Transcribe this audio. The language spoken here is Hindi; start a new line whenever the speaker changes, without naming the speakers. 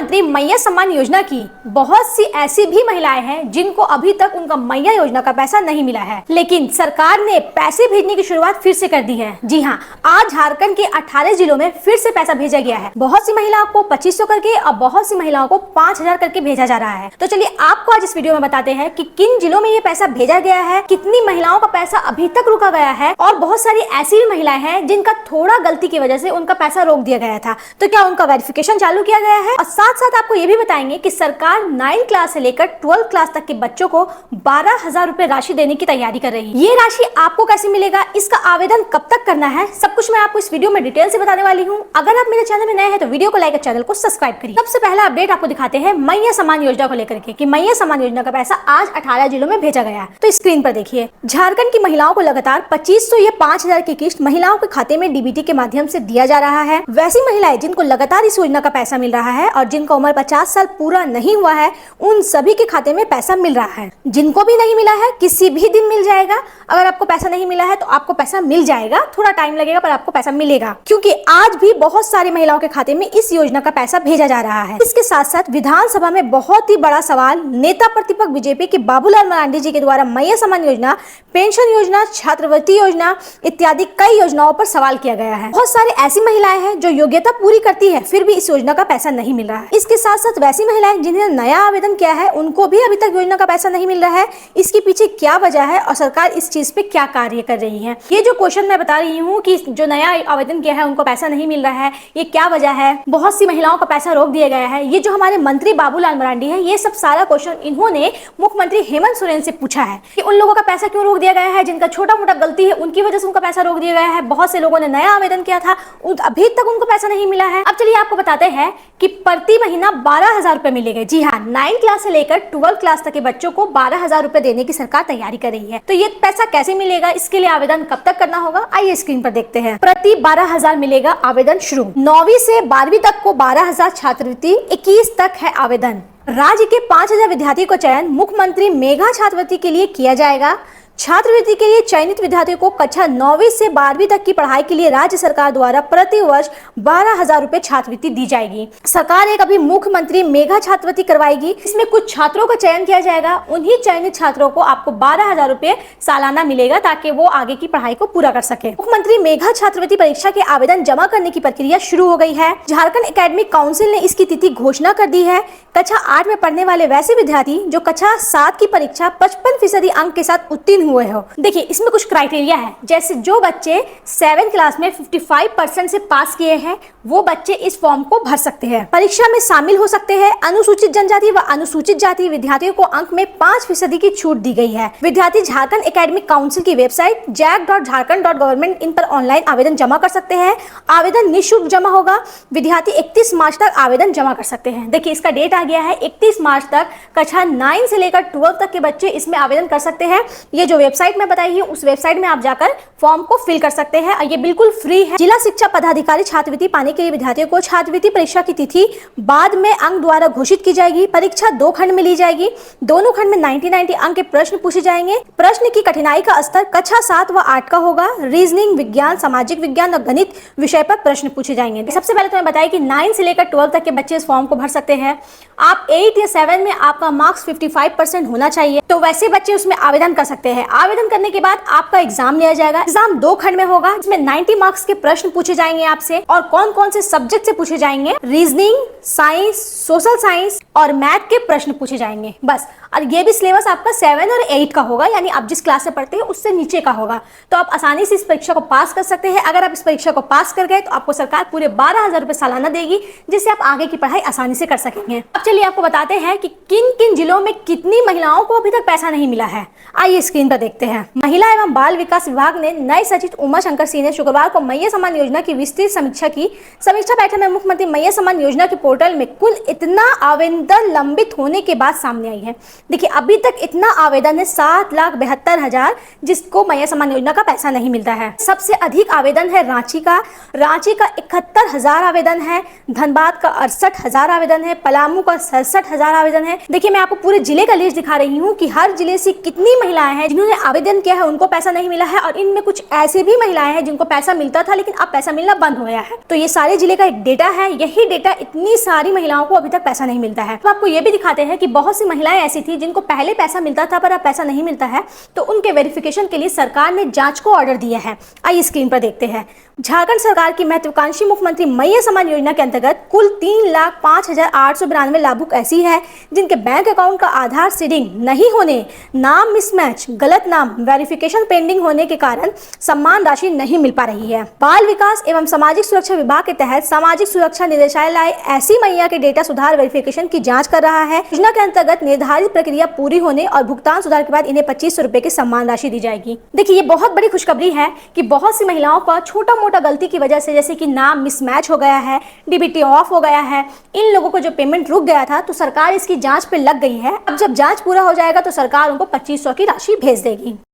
मुख्यमंत्री मैया सम्मान योजना की बहुत सी ऐसी भी महिलाएं हैं जिनको अभी तक उनका मैया योजना का पैसा नहीं मिला है, लेकिन सरकार ने पैसे भेजने की शुरुआत फिर से कर दी है। जी हाँ, आज झारखंड के 18 जिलों में फिर से पैसा भेजा गया है। बहुत सी महिलाओं को 2500 करके और बहुत सी महिलाओं को 5000 करके भेजा जा रहा है। तो चलिए आपको आज इस वीडियो में बताते हैं कि किन जिलों में ये पैसा भेजा गया है, कितनी महिलाओं का पैसा अभी तक रुका गया है और बहुत सारी ऐसी भी महिलाएं हैं जिनका थोड़ा गलती की वजह से उनका पैसा रोक दिया गया था, तो क्या उनका वेरिफिकेशन चालू किया गया है। और साथ साथ आपको ये भी बताएंगे कि सरकार 9 क्लास से लेकर 12 क्लास तक के बच्चों को 12,000 रुपए राशि देने की तैयारी कर रही है। ये राशि आपको कैसे मिलेगा, इसका आवेदन कब तक करना है, सब कुछ मैं आपको इस वीडियो में डिटेल से बताने वाली हूँ। अगर आप मेरे चैनल में नए हैं तो वीडियो को लाइक और चैनल को सब्सक्राइब करिए। सबसे पहला अपडेट आपको दिखाते हैं मैया सम्मान योजना को लेकर के कि मैया सम्मान योजना का पैसा आज 18 जिलों में भेजा गया है। तो स्क्रीन पर देखिए, झारखंड की महिलाओं को लगातार 2500 या 5000 की किस्त महिलाओं के खाते में डीबीटी के माध्यम से दिया जा रहा है। वैसी महिलाएं जिनको लगातार इस योजना का पैसा मिल रहा है और जिनका उम्र 50 साल पूरा नहीं हुआ है, उन सभी के खाते में पैसा मिल रहा है। जिनको भी नहीं मिला है, किसी भी दिन मिल जाएगा। अगर आपको पैसा नहीं मिला है तो आपको पैसा मिल जाएगा, थोड़ा टाइम लगेगा पर आपको पैसा मिलेगा, क्योंकि आज भी बहुत सारी महिलाओं के खाते में इस योजना का पैसा भेजा जा रहा है। इसके साथ साथ विधानसभा में बहुत ही बड़ा सवाल नेता प्रतिपक्ष बीजेपी के बाबूलाल मरांडी जी के द्वारा मैया सम्मान योजना, पेंशन योजना, छात्रवृत्ति योजना इत्यादि कई योजनाओं पर सवाल किया गया है। बहुत सारी ऐसी महिलाएं हैं जो योग्यता पूरी करती है फिर भी इस योजना का पैसा नहीं मिल रहा है। इसके साथ साथ वैसी महिलाएं जिन्हें नया आवेदन किया है उनको भी अभी तक योजना का पैसा नहीं मिल रहा है। इसके पीछे क्या वजह है और सरकार इस चीज पे क्या कार्य कर रही है, ये जो क्वेश्चन मैं बता रही हूँ कि जो नया आवेदन किया है उनको पैसा नहीं मिल रहा है, ये क्या वजह है, बहुत सी महिलाओं का पैसा रोक दिया गया है, ये जो हमारे मंत्री बाबूलाल मरांडी है, ये सब सारा क्वेश्चन इन्होंने मुख्यमंत्री हेमंत सोरेन से पूछा है कि उन लोगों का पैसा क्यों रोक दिया गया है, जिनका छोटा मोटा गलती है उनकी वजह से उनका पैसा रोक दिया गया है। बहुत से लोगों ने नया आवेदन किया था, अभी तक उनको पैसा नहीं मिला है। अब चलिए आपको बताते हैं कि प्रति महीना 12,000 रुपए मिलेंगे। जी हाँ, 9 क्लास से लेकर 12 क्लास तक के बच्चों को 12,000 रुपए देने की सरकार तैयारी कर रही है। तो ये पैसा कैसे मिलेगा, इसके लिए आवेदन कब तक करना होगा, आइए स्क्रीन पर देखते हैं। प्रति 12,000 मिलेगा आवेदन शुरू। 9वीं से 12वीं तक को 12,000 छात्रवृत्ति, 21 तक है आवेदन। राज्य के 5,000 विद्यार्थियों का चयन मुख्यमंत्री मेगा छात्रवृत्ति के लिए किया जाएगा। छात्रवृत्ति के लिए चयनित विद्यार्थियों को कक्षा 9वीं से 12वीं तक की पढ़ाई के लिए राज्य सरकार द्वारा प्रति वर्ष 12,000 रुपए छात्रवृत्ति दी जाएगी। सरकार एक अभी मुख्यमंत्री मेगा छात्रवृत्ति करवाएगी। इसमें कुछ छात्रों का चयन किया जाएगा, उन्हीं चयनित छात्रों को आपको 12,000 रुपए सालाना मिलेगा ताकि वो आगे की पढ़ाई को पूरा कर सके। मुख्यमंत्री मेगा छात्रवृत्ति परीक्षा के आवेदन जमा करने की प्रक्रिया शुरू हो गई है। झारखंड एकेडमिक काउंसिल ने इसकी तिथि घोषणा कर दी है। कक्षा 8 में पढ़ने वाले वैसे विद्यार्थी जो कक्षा 7 की परीक्षा 55% अंक के साथ उत्तीर्ण हुए हो। देखिए, इसमें कुछ क्राइटेरिया है, जैसे जो बच्चे 7 क्लास में 55% से पास किए हैं वो बच्चे इस फॉर्म को भर सकते हैं, परीक्षा में शामिल हो सकते हैं। अनुसूचित जनजाति व अनुसूचित जाति विद्यार्थियों को अंक में 5% की छूट दी गई है। विद्यार्थी झारखंड एकेडमिक काउंसिल की वेबसाइट jack.jharkhand.government इन पर ऑनलाइन आवेदन जमा कर सकते हैं। आवेदन निःशुल्क जमा होगा। विद्यार्थी 31 मार्च तक आवेदन जमा कर सकते हैं। देखिए, इसका डेट आ गया है 31 मार्च तक। कक्षा 9 से लेकर 12 तक के बच्चे इसमें आवेदन कर सकते हैं। ये जो वेबसाइट में बताई है उस वेबसाइट में आप जाकर फॉर्म को फिल कर सकते हैं और ये बिल्कुल फ्री है। जिला शिक्षा पदाधिकारी छात्रवृत्ति पाने के लिए विद्यार्थियों को छात्रवृत्ति परीक्षा की तिथि बाद में अंक द्वारा घोषित की जाएगी। परीक्षा 2 खंड में ली जाएगी। दोनों खंड में 90 अंक के प्रश्न पूछे जाएंगे। प्रश्न की कठिनाई का स्तर कक्षा 7 व 8 का होगा। रीजनिंग, विज्ञान, सामाजिक विज्ञान और गणित विषय पर प्रश्न पूछे जाएंगे। सबसे पहले तो मैं बताया कि 9 से लेकर 12 तक के बच्चे इस फॉर्म को भर सकते हैं। आप 8 या 7 में आपका मार्क्स 55% होना चाहिए, तो वैसे बच्चे उसमें आवेदन कर सकते हैं। आवेदन करने के बाद आपका एग्जाम लिया जाएगा। एग्जाम 2 खंड में होगा, इसमें 90 मार्क्स के प्रश्न पूछे जाएंगे आपसे। और कौन कौन से सब्जेक्ट से पूछे जाएंगे, रीजनिंग, साइंस, सोशल साइंस और मैथ के प्रश्न पूछे जाएंगे, बस। और ये भी सिलेबस आपका 7 और 8 का होगा, यानी आप जिस क्लास से पढ़ते हैं उससे नीचे का होगा। तो आप आसानी से इस परीक्षा को पास कर सकते हैं। अगर आप इस परीक्षा को पास कर गए तो आपको सरकार पूरे 12,000 रुपए सालाना देगी, जिससे आप आगे की पढ़ाई आसानी से कर सकेंगे। अब चलिए आपको बताते हैं कि किन किन जिलों में कितनी महिलाओं को अभी तक पैसा नहीं मिला है। आइए स्क्रीन पर देखते हैं। महिला एवं बाल विकास विभाग ने नए सचिव उमा शंकर सिंह ने शुक्रवार को मैया सम्मान योजना की विस्तृत समीक्षा की। समीक्षा बैठक में मुख्यमंत्री मैया सम्मान योजना के पोर्टल में कुल इतना आवेदन लंबित होने के बाद सामने आई है। देखिए अभी तक इतना आवेदन है 7,72,000 जिसको मैया सम्मान योजना का पैसा नहीं मिलता है। सबसे अधिक आवेदन है रांची का 71,000 आवेदन है, धनबाद का 68,000 आवेदन है, पलामू का 67,000 आवेदन है। देखिए मैं आपको पूरे जिले का लिस्ट दिखा रही हूँ कि हर जिले से कितनी महिलाएं हैं जिन्होंने आवेदन किया है, उनको पैसा नहीं मिला है, और इनमें कुछ ऐसे भी महिलाएं हैं जिनको पैसा मिलता था लेकिन अब पैसा मिलना बंद हो गया है। तो ये सारे जिले का एक डेटा है, यही डेटा इतनी सारी महिलाओं को अभी तक पैसा नहीं मिलता है। तो आपको ये भी दिखाते हैं कि बहुत सी महिलाएं ऐसी थी जिनको पहले पैसा मिलता था पर अब पैसा नहीं मिलता है, तो उनके वेरिफिकेशन के लिए सरकार ने जांच को ऑर्डर दिया है। आइए स्क्रीन पर देखते हैं। झारखंड सरकार की महत्वाकांक्षी मुख्यमंत्री मैया सम्मान योजना के अंतर्गत कुल 3,05,892 लाभुक ऐसी है जिनके बैंक अकाउंट का आधार सीडिंग नहीं होने, नाम मिसमैच, गलत नाम, वेरिफिकेशन पेंडिंग होने के कारण सम्मान राशि नहीं मिल पा रही है। बाल विकास एवं सामाजिक सुरक्षा विभाग के तहत सामाजिक सुरक्षा निदेशालय ऐसी मैया के डेटा सुधार वेरिफिकेशन की जाँच कर रहा है। योजना के अंतर्गत निर्धारित प्रक्रिया पूरी होने और भुगतान सुधार के बाद इन्हें 2,500 रुपए की सम्मान राशि दी जाएगी। देखिए ये बहुत बड़ी खुशखबरी है कि बहुत सी महिलाओं का छोटा मोटा गलती की वजह से, जैसे कि नाम मिसमैच हो गया है, डीबीटी ऑफ हो गया है, इन लोगों को जो पेमेंट रुक गया था, तो सरकार इसकी जांच पे लग गई है। अब जब जांच पूरा हो जाएगा तो सरकार उनको 2,500 की राशि भेज देगी।